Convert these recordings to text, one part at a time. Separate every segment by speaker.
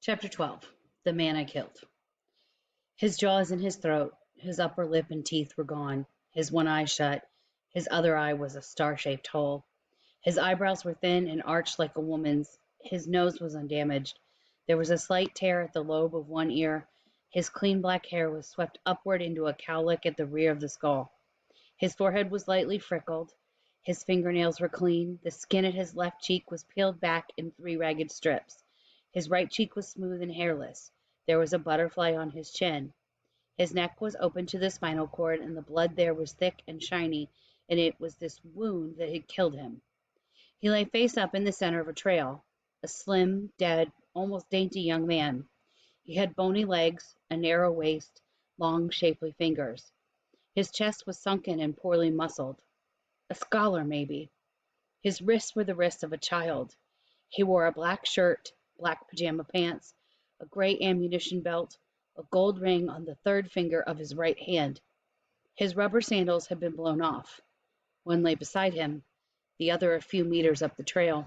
Speaker 1: Chapter 12. The Man I Killed. His jaws in his throat, his upper lip and teeth were gone, his one eye shut, his other eye was a star-shaped hole. His eyebrows were thin and arched like a woman's, his nose was undamaged. There was a slight tear at the lobe of one ear. His clean black hair was swept upward into a cowlick at the rear of the skull. His forehead was lightly freckled. His fingernails were clean. The skin at his left cheek was peeled back in three ragged strips. His right cheek was smooth and hairless. There was a butterfly on his chin. His neck was open to the spinal cord, and the blood there was thick and shiny, and it was this wound that had killed him. He lay face up in the center of a trail, a slim, dead, almost dainty young man. He had bony legs, a narrow waist, long, shapely fingers. His chest was sunken and poorly muscled. A scholar, maybe. His wrists were the wrists of a child. He wore a black shirt, black pajama pants, a gray ammunition belt, a gold ring on the third finger of his right hand. His rubber sandals had been blown off. One lay beside him, the other a few meters up the trail.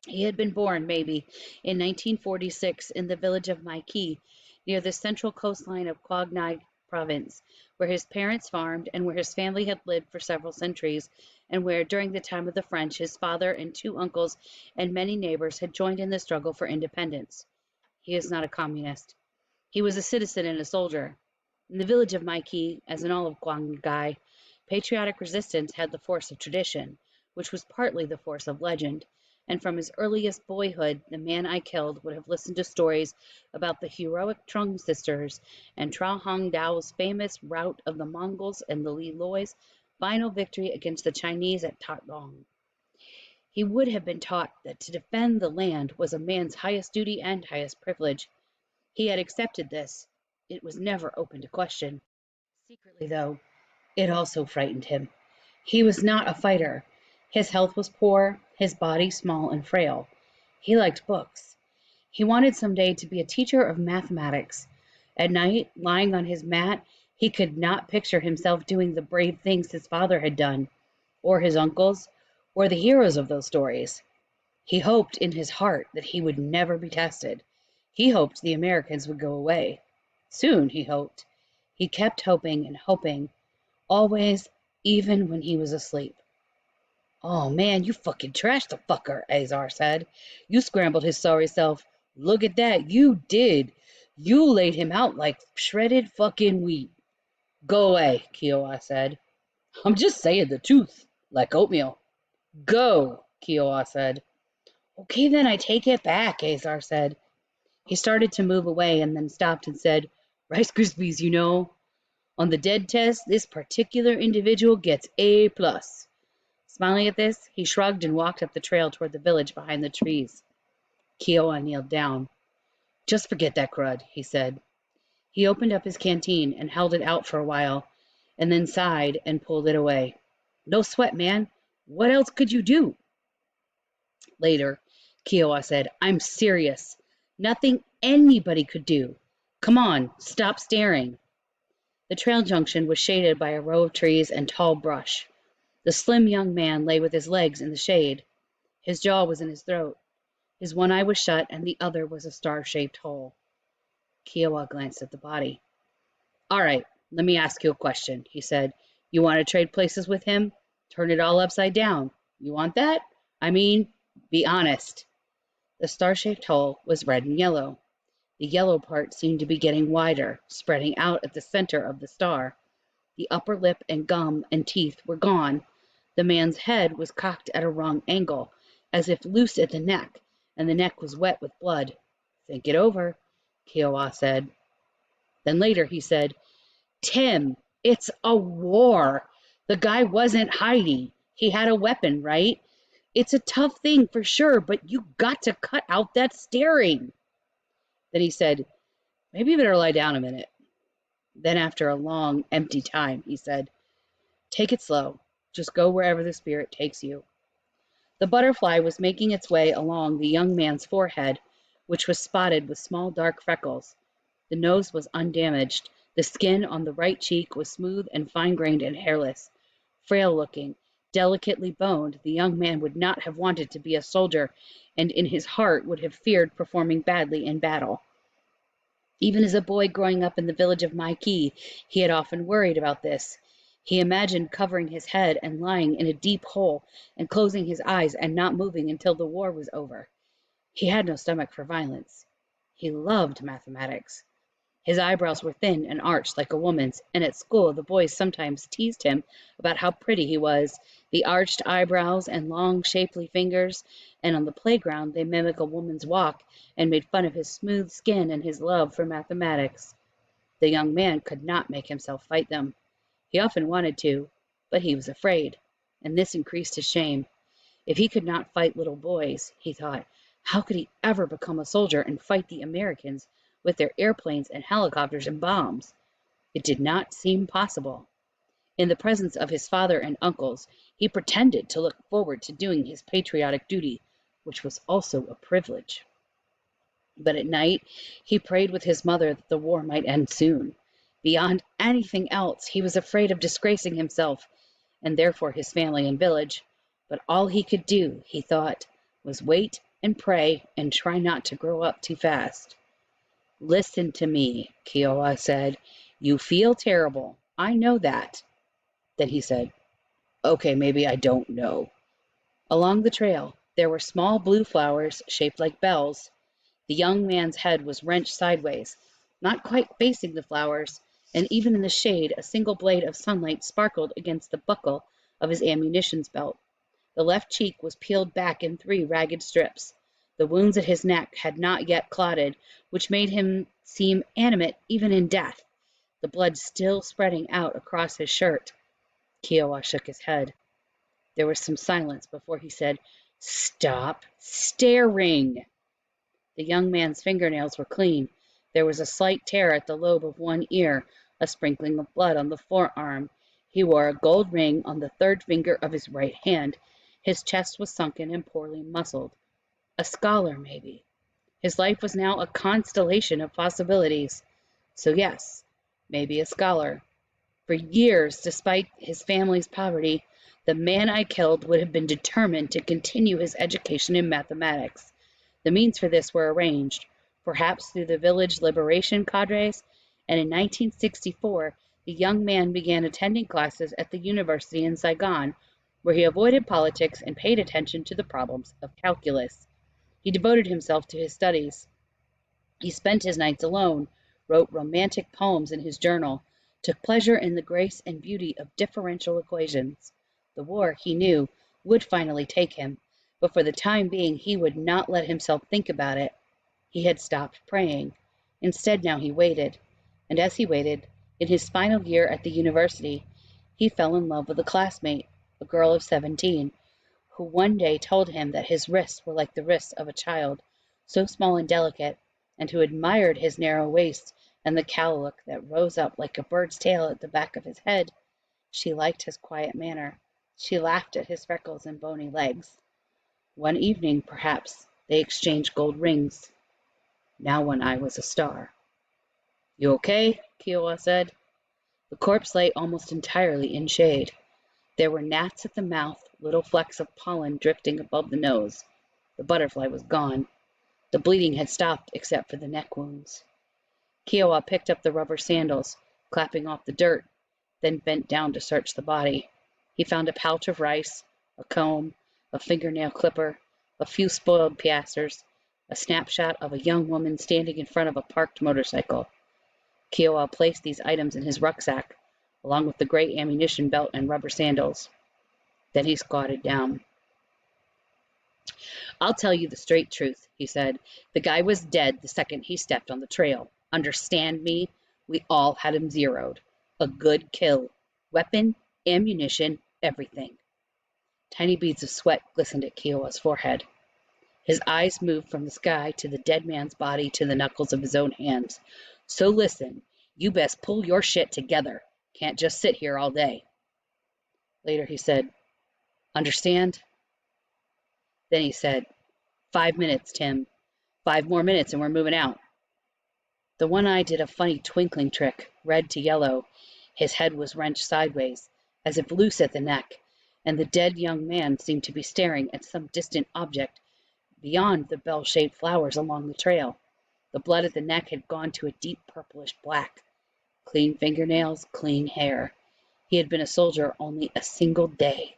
Speaker 1: He had been born, maybe, in 1946 in the village of Maiki, near the central coastline of Quang Ngai province, where his parents farmed and where his family had lived for several centuries, and where, during the time of the French, his father and two uncles and many neighbors had joined in the struggle for independence. He is not a communist. He was a citizen and a soldier. In the village of Maiki, as in all of Quang Ngai, patriotic resistance had the force of tradition, which was partly the force of legend, and from his earliest boyhood the man I killed would have listened to stories about the heroic Trung sisters and Tra Hong Dao's famous rout of the Mongols and the Li Loi's final victory against the Chinese at Tatlong. He would have been taught that to defend the land was a man's highest duty and highest privilege. He had accepted this. It was never open to question. Secretly, though, it also frightened him. He was not a fighter. His health was poor, his body small and frail. He liked books. He wanted someday to be a teacher of mathematics. At night, lying on his mat, he could not picture himself doing the brave things his father had done, or his uncles, or the heroes of those stories. He hoped in his heart that he would never be tested. He hoped the Americans would go away. Soon, he hoped. He kept hoping and hoping, always, even when he was asleep. "Oh, man, you fucking trashed the fucker," Azar said. "You scrambled his sorry self. Look at that, you did. You laid him out like shredded fucking wheat." "Go away," Kiowa said. "I'm just saying the truth, like oatmeal." "Go," Kiowa said. "Okay, then I take it back," Azar said. He started to move away and then stopped and said, "Rice Krispies, you know. On the dead test, this particular individual gets A+. Smiling at this, he shrugged and walked up the trail toward the village behind the trees. Kiowa kneeled down. "Just forget that crud," he said. He opened up his canteen and held it out for a while, and then sighed and pulled it away. "No sweat, man. What else could you do?" Later, Kiowa said, "I'm serious. Nothing anybody could do. Come on, stop staring." The trail junction was shaded by a row of trees and tall brush. The slim young man lay with his legs in the shade. His jaw was in his throat. His one eye was shut and the other was a star-shaped hole. Kiowa glanced at the body. "All right, let me ask you a question," he said. "You want to trade places with him? Turn it all upside down. You want that? I mean, be honest." The star-shaped hole was red and yellow. The yellow part seemed to be getting wider, spreading out at the center of the star. The upper lip and gum and teeth were gone. The man's head was cocked at a wrong angle, as if loose at the neck, and the neck was wet with blood. "Think it over," Kiowa said. Then later he said, "Tim, it's a war. The guy wasn't hiding. He had a weapon, right? It's a tough thing for sure, but you got to cut out that staring." Then he said, "Maybe you better lie down a minute." Then after a long, empty time, he said, "Take it slow. Just go wherever the spirit takes you." The butterfly was making its way along the young man's forehead, which was spotted with small dark freckles. The nose was undamaged. The skin on the right cheek was smooth and fine-grained and hairless, frail-looking, Delicately boned, the young man would not have wanted to be a soldier, and in his heart would have feared performing badly in battle. Even as a boy growing up in the village of Maikee, he had often worried about this. He imagined covering his head and lying in a deep hole and closing his eyes and not moving until the war was over. He had no stomach for violence. He loved mathematics. His eyebrows were thin and arched like a woman's, and at school the boys sometimes teased him about how pretty he was, the arched eyebrows and long, shapely fingers, and on the playground they mimicked a woman's walk and made fun of his smooth skin and his love for mathematics. The young man could not make himself fight them. He often wanted to, but he was afraid, and this increased his shame. If he could not fight little boys, he thought, how could he ever become a soldier and fight the Americans with their airplanes and helicopters and bombs? It did not seem possible. In the presence of his father and uncles, he pretended to look forward to doing his patriotic duty, which was also a privilege. But at night, he prayed with his mother that the war might end soon. Beyond anything else, he was afraid of disgracing himself, and therefore his family and village. But all he could do, he thought, was wait and pray and try not to grow up too fast. Listen to me, Kiowa said. You feel terrible. I know that. Then he said, okay, maybe I don't know. Along the trail, there were small blue flowers shaped like bells. The young man's head was wrenched sideways, not quite facing the flowers, and even in the shade a single blade of sunlight sparkled against the buckle of his ammunition belt. The left cheek was peeled back in 3 ragged strips. The wounds at his neck had not yet clotted, which made him seem animate even in death, the blood still spreading out across his shirt. Kiowa shook his head. There was some silence before he said, Stop staring. The young man's fingernails were clean. There was a slight tear at the lobe of one ear, a sprinkling of blood on the forearm. He wore a gold ring on the 3rd finger of his right hand. His chest was sunken and poorly muscled. A scholar, maybe. His life was now a constellation of possibilities. So yes, maybe a scholar. For years, despite his family's poverty, the man I killed would have been determined to continue his education in mathematics. The means for this were arranged, perhaps through the village liberation cadres, and in 1964, the young man began attending classes at the university in Saigon, where he avoided politics and paid attention to the problems of calculus. He devoted himself to his studies. He spent his nights alone, wrote romantic poems in his journal, took pleasure in the grace and beauty of differential equations. The war, he knew, would finally take him, but for the time being he would not let himself think about it. He had stopped praying. Instead, now he waited. And as he waited, in his final year at the university, he fell in love with a classmate, a girl of 17, who one day told him that his wrists were like the wrists of a child, so small and delicate, and who admired his narrow waist and the cowlick that rose up like a bird's tail at the back of his head. She liked his quiet manner. She laughed at his freckles and bony legs. One evening, perhaps, they exchanged gold rings. Now one eye was a star. You okay? Kiowa said. The corpse lay almost entirely in shade. There were gnats at the mouth, little flecks of pollen drifting above the nose. The butterfly was gone. The bleeding had stopped except for the neck wounds. Kiowa picked up the rubber sandals, clapping off the dirt, then bent down to search the body. He found a pouch of rice, a comb, a fingernail clipper, a few spoiled piastres, a snapshot of a young woman standing in front of a parked motorcycle. Kiowa placed these items in his rucksack, along with the gray ammunition belt and rubber sandals. Then he squatted down. I'll tell you the straight truth, he said. The guy was dead the second he stepped on the trail. Understand me? We all had him zeroed. A good kill. Weapon, ammunition, everything. Tiny beads of sweat glistened at Kiowa's forehead. His eyes moved from the sky to the dead man's body to the knuckles of his own hands. So listen, you best pull your shit together. Can't just sit here all day. Later he said, Understand? Then he said, 5 minutes, Tim. 5 more minutes and we're moving out. The one eye did a funny twinkling trick, red to yellow. His head was wrenched sideways, as if loose at the neck, and the dead young man seemed to be staring at some distant object beyond the bell-shaped flowers along the trail. The blood at the neck had gone to a deep purplish black. Clean fingernails, clean hair. He had been a soldier only a single day.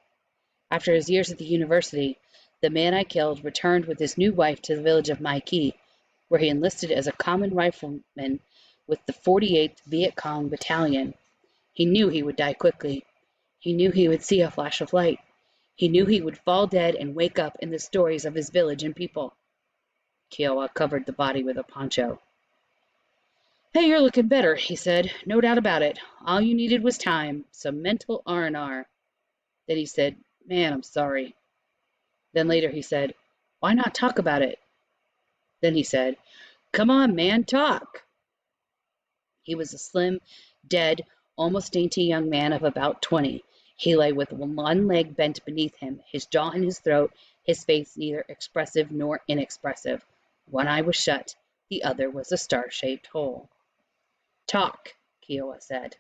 Speaker 1: After his years at the university, the man I killed returned with his new wife to the village of Mai Ki, where he enlisted as a common rifleman with the 48th Viet Cong Battalion. He knew he would die quickly. He knew he would see a flash of light. He knew he would fall dead and wake up in the stories of his village and people. Kiowa covered the body with a poncho. "Hey, you're looking better," he said. "No doubt about it. All you needed was time, some mental R&R." Then he said, "Man, I'm sorry." Then later he said, "Why not talk about it?" Then he said, "Come on, man, talk." He was a slim, dead, almost dainty young man of about 20. He lay with one leg bent beneath him, his jaw in his throat, his face neither expressive nor inexpressive. One eye was shut, the other was a star-shaped hole. "Talk," Kiowa said.